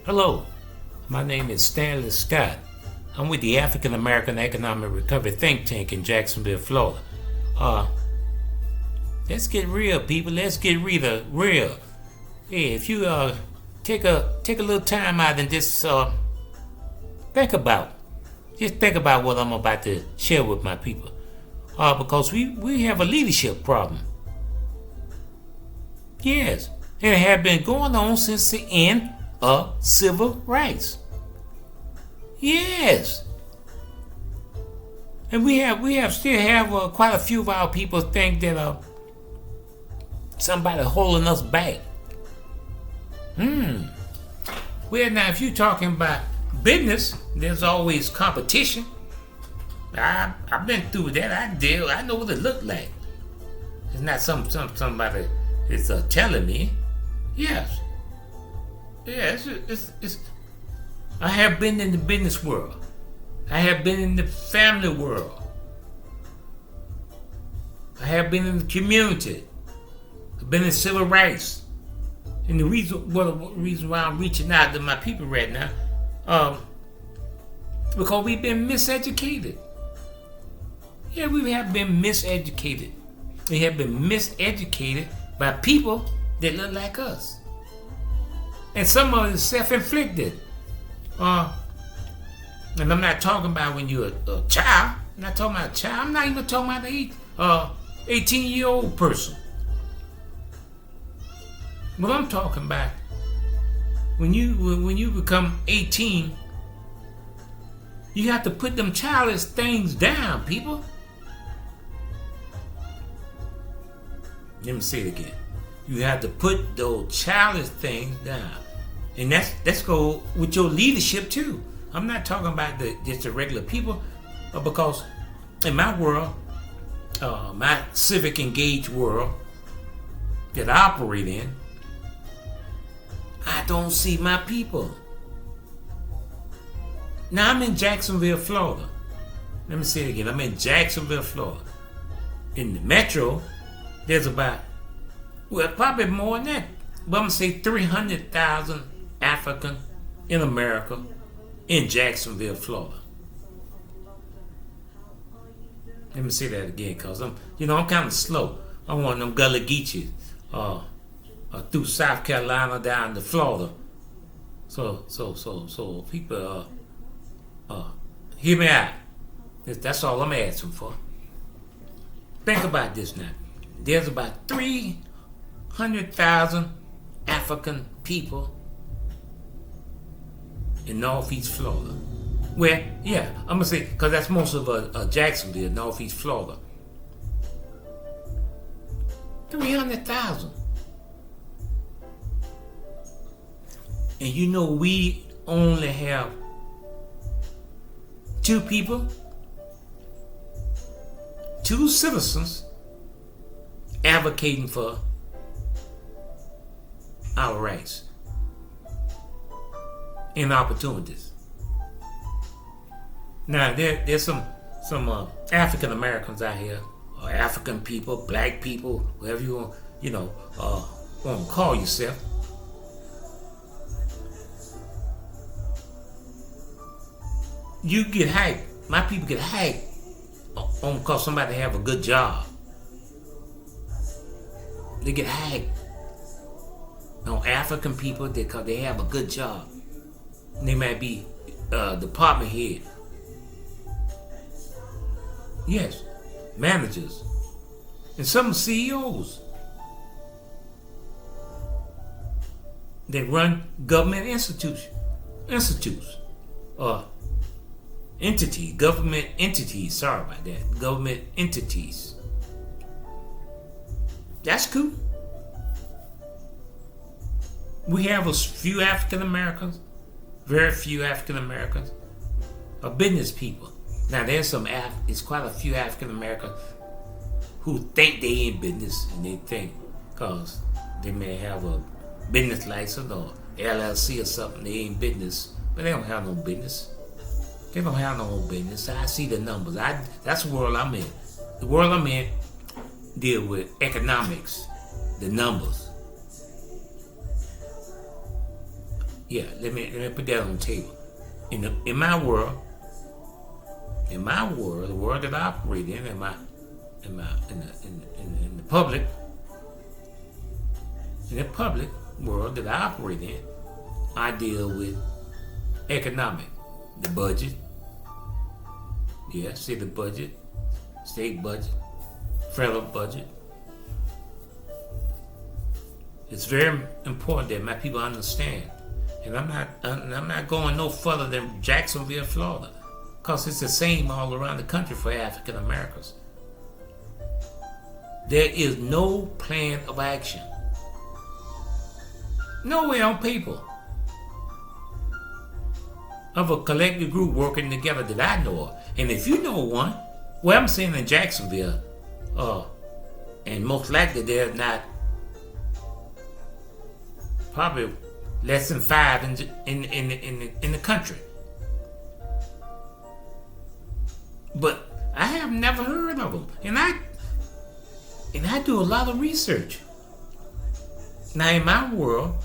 Hello, my name is Stanley Scott. I'm with the African American Economic Recovery Think Tank in Jacksonville, Florida. Let's get real, people. Let's get real. Hey, if you take a little time out and just think about what I'm about to share with my people. Because we have a leadership problem. Yes, and it has been going on since the end of civil rights. Yes, and we still have quite a few of our people think that somebody holding us back. Well, now if you're talking about business, there's always competition. I've been through that. I know what it looked like. It's not somebody is telling me. Yes. It's I have been in the business world. I have been in the family world. I have been in the community. I've been in civil rights. And the reason why I'm reaching out to my people right now, because we've been miseducated. Yeah, we have been miseducated. We have been miseducated by people that look like us. And some of it is self-inflicted. And I'm not talking about when you're a child. I'm not talking about a child. I'm not even talking about the 18-year-old person. What I'm talking about, when you become 18, you have to put them childish things down, people. Let me say it again. You have to put those childish things down. And let's go with your leadership too. I'm not talking about just the regular people, because in my world, my civic engaged world that I operate in, I don't see my people. Now I'm in Jacksonville, Florida. Let me say it again. I'm in Jacksonville, Florida. In the metro, there's about, probably more than that, but I'm gonna say 300,000 African in America in Jacksonville, Florida. Let me say that again, cause I'm kind of slow. I'm one of them Gullah Geechees, through South Carolina down to Florida. So people, hear me out. That's all I'm asking for. Think about this now. There's about 300,000 African people in Northeast Florida. Well, yeah, I'm gonna say, because that's most of Jacksonville, Northeast Florida. 300,000. And we only have 2 citizens advocating for our rights and opportunities. Now there's some African Americans out here, or African people, black people, whatever you want, want to call yourself. You get hyped. My people get hyped on because somebody have a good job. They get hyped on African people because they have a good job. They might be department head. Yes, managers, and some CEOs. They run government institutes, or entities, government entities. Sorry about that, government entities. That's cool. We have a few African Americans, very few African Americans, are business people. Now there's it's quite a few African Americans who think they in business, and they think because they may have a business license or LLC or something, they ain't business, but they don't have no business. They don't have no business. I see the numbers. That's the world I'm in. The world I'm in deal with economics, the numbers. Yeah, let me put that on the table. In my world, the world that I operate in the public, in the public world that I operate in, I deal with economic, the budget. Yeah, city budget, state budget, federal budget. It's very important that my people understand. And I'm not going no further than Jacksonville, Florida, because it's the same all around the country for African Americans. There is no plan of action. Nowhere on paper of a collective group working together that I know of. And if you know one, well, I'm saying in Jacksonville, and most likely they're not, probably less than 5 in the country. But I have never heard of them, and I do a lot of research. Now in my world,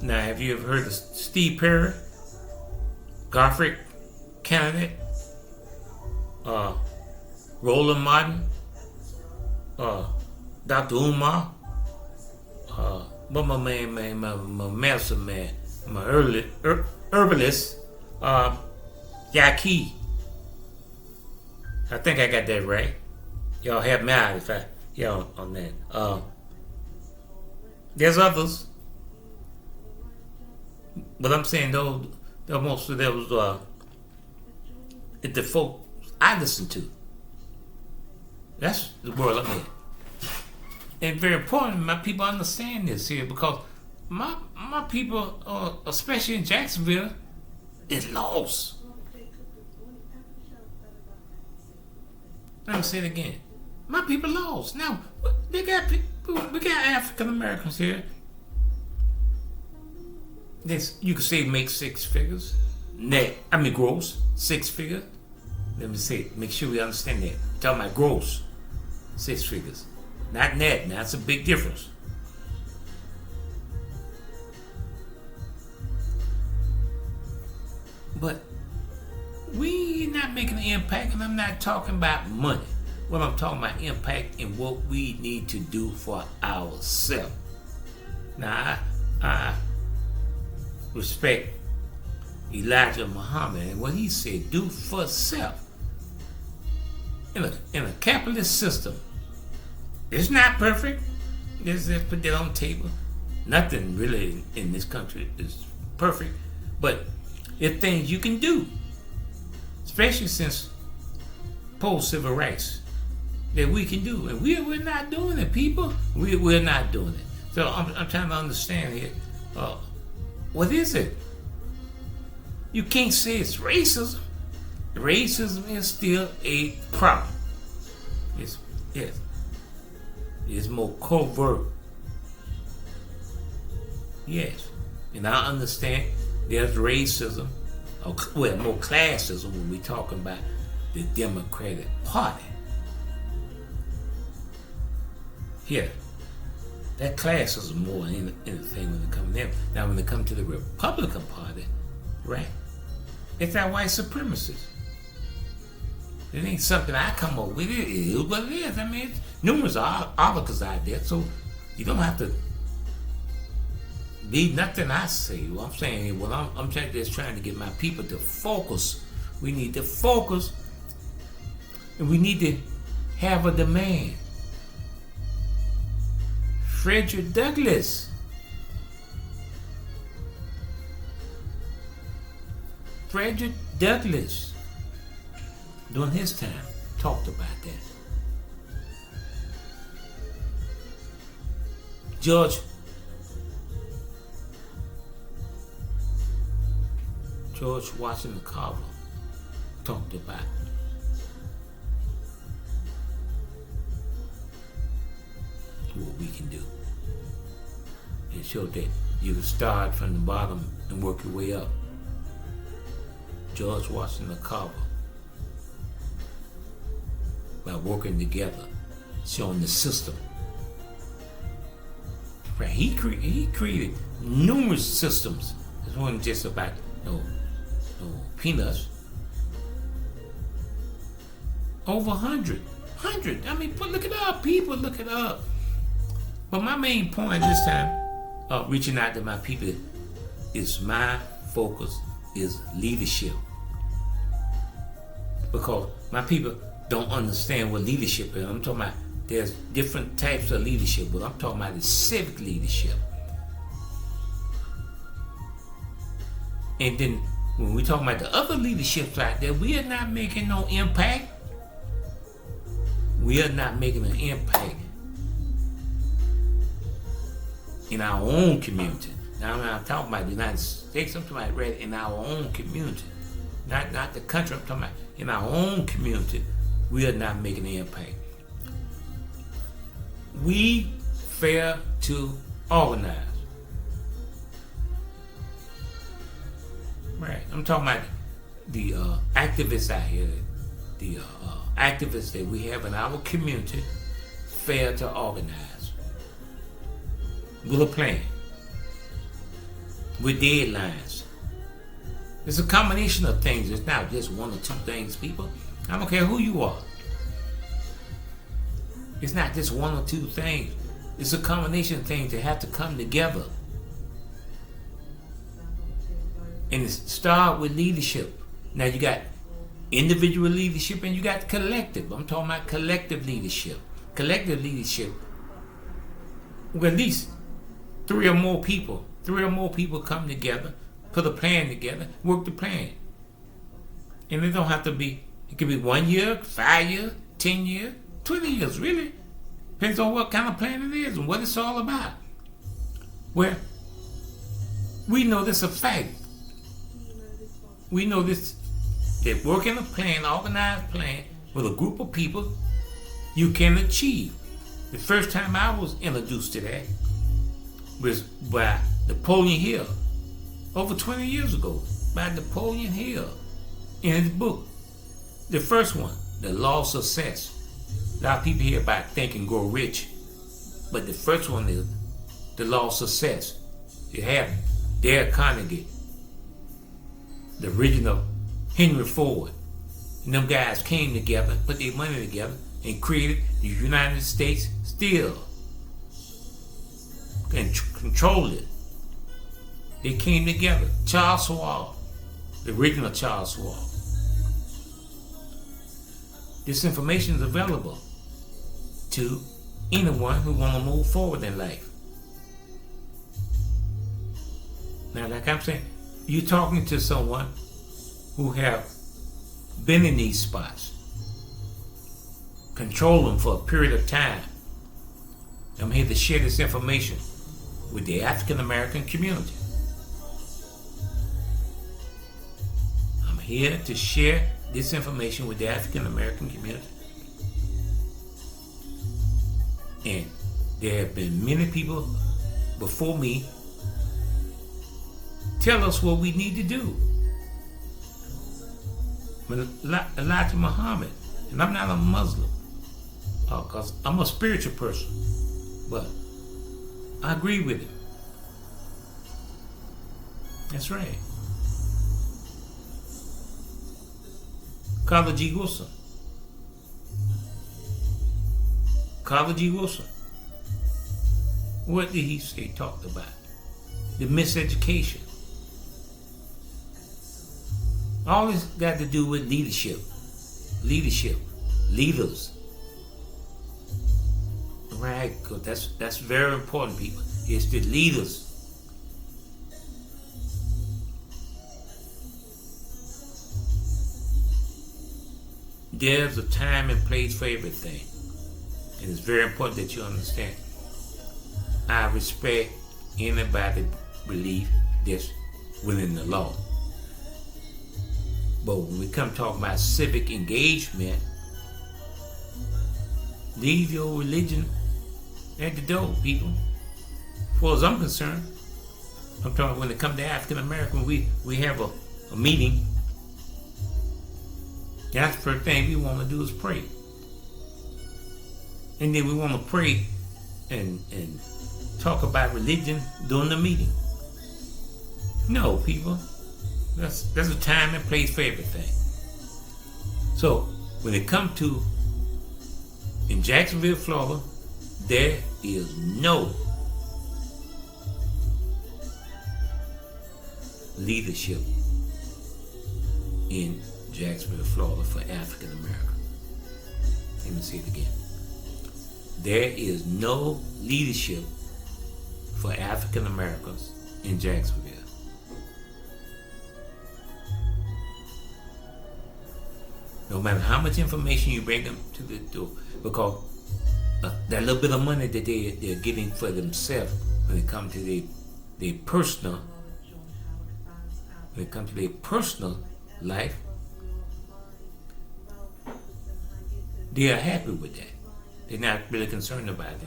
now have you ever heard of Steve Perry, Garfield candidate, Roland Martin, Dr. Umar, but my medicine man, my herbalist, Yaki. I think I got that right. Y'all help me out if y'all on that. There's others, but I'm saying those most of those the folk I listen to. That's the world I'm in. And very important, my people understand this here, because my people, especially in Jacksonville, is lost. Let me say it again. My people lost. Now we got African Americans here. This you could say make 6 figures, gross 6 figures. Let me say, make sure we understand that. I'm talking about gross 6 figures. Not net. Now that's a big difference. But we not making an impact, and I'm not talking about money. What I'm talking about impact and what we need to do for ourselves. Now I respect Elijah Muhammad and what he said, do for self. In a capitalist system, it's not perfect. Let's put that on the table. Nothing really in this country is perfect, but it's things you can do, especially since post-civil rights, that we can do, and we're not doing it, people. We're not doing it. So I'm trying to understand here. What is it? You can't say it's racism. Racism is still a problem. Yes. It's more covert. Yes. And I understand there's racism, more classism when we're talking about the Democratic Party. Yeah. That classism more than anything when it comes to them. Now when it comes to the Republican Party, right? It's that white supremacists. It ain't something I come up with. It is what it is. I mean, numerous articles out there, so you don't have to be nothing I say. What I'm saying, I'm just trying to get my people to focus. We need to focus, and we need to have a demand. Frederick Douglass. During his time, talked about that. George Washington Carver talked about what we can do. It showed that you can start from the bottom and work your way up. George Washington Carver, by working together, showing the system Right. He created numerous systems. It wasn't just about no peanuts. Over 100. I mean, look it up, people. Look it up. But my main point this time of reaching out to my people is my focus is leadership. Because my people don't understand what leadership is. I'm talking about there's different types of leadership, but I'm talking about the civic leadership. And then when we talk about the other leaderships out there, we are not making no impact. We are not making an impact in our own community. Now I'm not talking about the United States, I'm talking about right in our own community. Not the country, I'm talking about in our own community, we are not making an impact. We fail to organize. Right. I'm talking about the activists out here, the activists that we have in our community fail to organize with a plan, with deadlines. It's a combination of things. It's not just one or two things, people. I don't care who you are. It's not just one or two things. It's a combination of things that have to come together. And it starts with leadership. Now you got individual leadership and you got collective. I'm talking about collective leadership. Collective leadership, with at least three or more people come together, put a plan together, work the plan. And it don't have to be, it could be 1 year, 5 years, 10 years, 20 years, really. Depends on what kind of plan it is and what it's all about. Well, we know this a fact. We know this, that working a plan, organized plan, with a group of people, you can achieve. The first time I was introduced to that was by Napoleon Hill, over 20 years ago, by Napoleon Hill, in his book. The first one, The Law of Success. A lot of people hear about Think and Grow Rich, but the first one is The Law of Success. You have Dale Carnegie, the original Henry Ford, and them guys came together, put their money together, and created the United States Steel and controlled it. They came together. Charles Schwab, the original Charles Schwab. This information is available to anyone who want to move forward in life. Now, like I'm saying, you're talking to someone who have been in these spots, control them for a period of time. I'm here to share this information with the African American community. I'm here to share this information with the African American community. And there have been many people before me tell us what we need to do. Elijah Muhammad, and I'm not a Muslim, because I'm a spiritual person, but I agree with him. That's right. Carla G. Woodson. What did he say, talked about? The miseducation. All this got to do with leadership. Leaders. Right, because that's very important, people. It's the leaders. There's a time and place for everything. And it's very important that you understand. I respect anybody belief that's within the law. But when we come talking about civic engagement, leave your religion at the door, people. As far as I'm concerned, I'm talking when it comes to African American, we have a meeting. That's the first thing we want to do is pray. And then we want to pray and talk about religion during the meeting. No, people. There's a time and place for everything. So when it comes to in Jacksonville, Florida, there is no leadership in Jacksonville, Florida for African American. Let me say it again. There is no leadership for African Americans in Jacksonville. No matter how much information you bring them to the door, because that little bit of money that they're getting for themselves when it comes to their personal life, they are happy with that. They're not really concerned about it.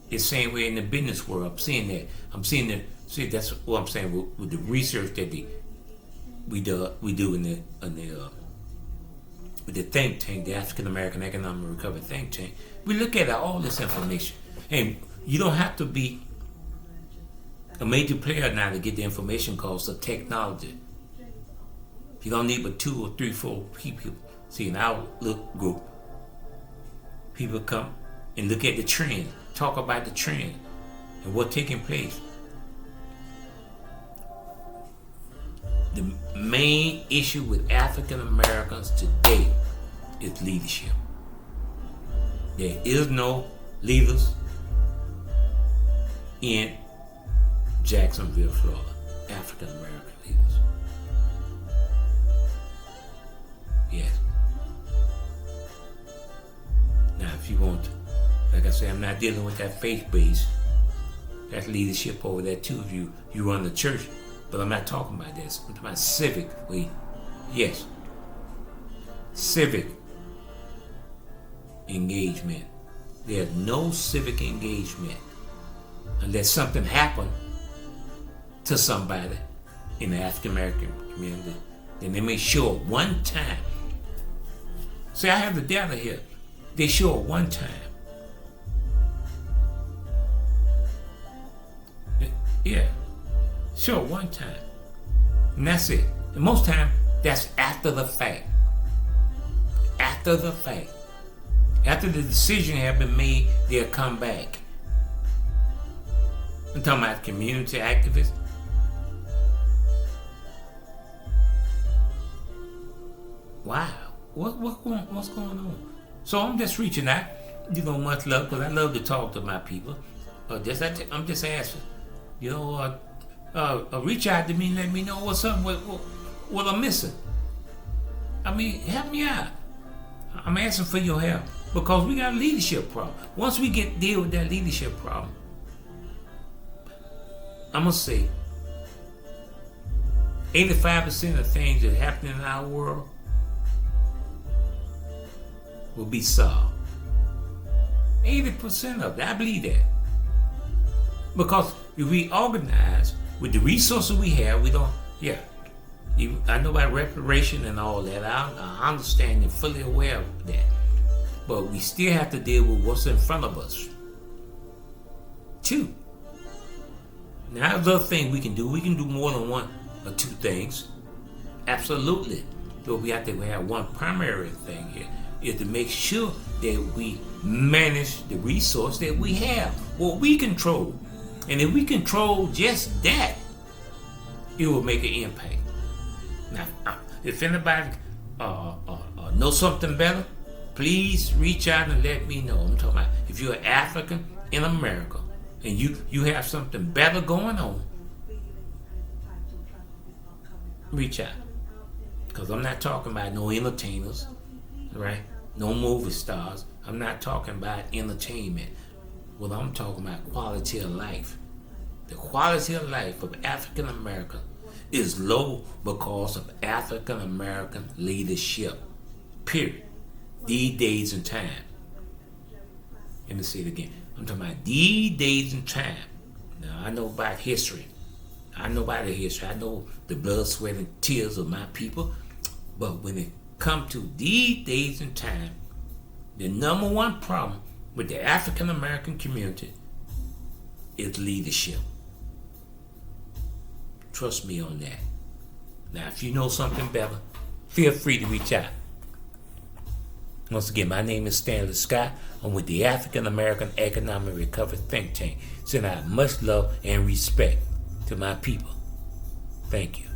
It's the same way in the business world. I'm seeing that. See, that's what I'm saying with the research that we do in with the think tank, the African American Economic Recovery think tank. We look at all this information, and you don't have to be a major player now to get the information because of technology. You don't need but 2 or 3, 4 people. See, in our little group, people come and look at the trend, talk about the trend and what's taking place. The main issue with African Americans today is leadership. There is no leaders in Jacksonville, Florida. African American leaders. Yes. Now, if you want to, like I say, I'm not dealing with that faith-based. That's leadership over there too. If you run the church. But I'm not talking about this. I'm talking about civic. Yes. Civic engagement. There's no civic engagement unless something happened to somebody in the African American community. Then they may show up one time. See, I have the data here. They show up one time. Yeah. Sure, one time. And that's it. And most time, that's after the fact. After the fact. After the decision has been made, they'll come back. I'm talking about community activists. Wow. What's going on? So I'm just reaching out. Much love, because I love to talk to my people. I'm just asking. Reach out to me and let me know what's up, what I'm missing. I mean, help me out. I'm asking for your help because we got a leadership problem. Once we deal with that leadership problem, I'm gonna say 85% of things that happen in our world will be solved. 80% of it, I believe that. Because if we organize with the resources we have, I know about reparation and all that. I understand and fully aware of that. But we still have to deal with what's in front of us. 2. Now, there's other things we can do. We can do more than 1 or 2 things. Absolutely. But we have to have one primary thing here, is to make sure that we manage the resource that we have, what we control. And if we control just that, it will make an impact. Now, if anybody knows something better, please reach out and let me know. I'm talking about if you're African in America and you have something better going on, reach out. Because I'm not talking about no entertainers, right? No movie stars. I'm not talking about entertainment. Well, I'm talking about quality of life. The quality of life of African American is low because of African American leadership. Period. These days and time. Let me say it again. I'm talking about these days and time. Now, I know about history. I know about the history. I know the blood, sweat, and tears of my people. But when it comes to these days and time, the number one problem with the African American community is leadership. Trust me on that. Now, if you know something better, feel free to reach out. Once again, my name is Stanley Scott. I'm with the African American Economic Recovery Think Tank. Send out much love and respect to my people. Thank you.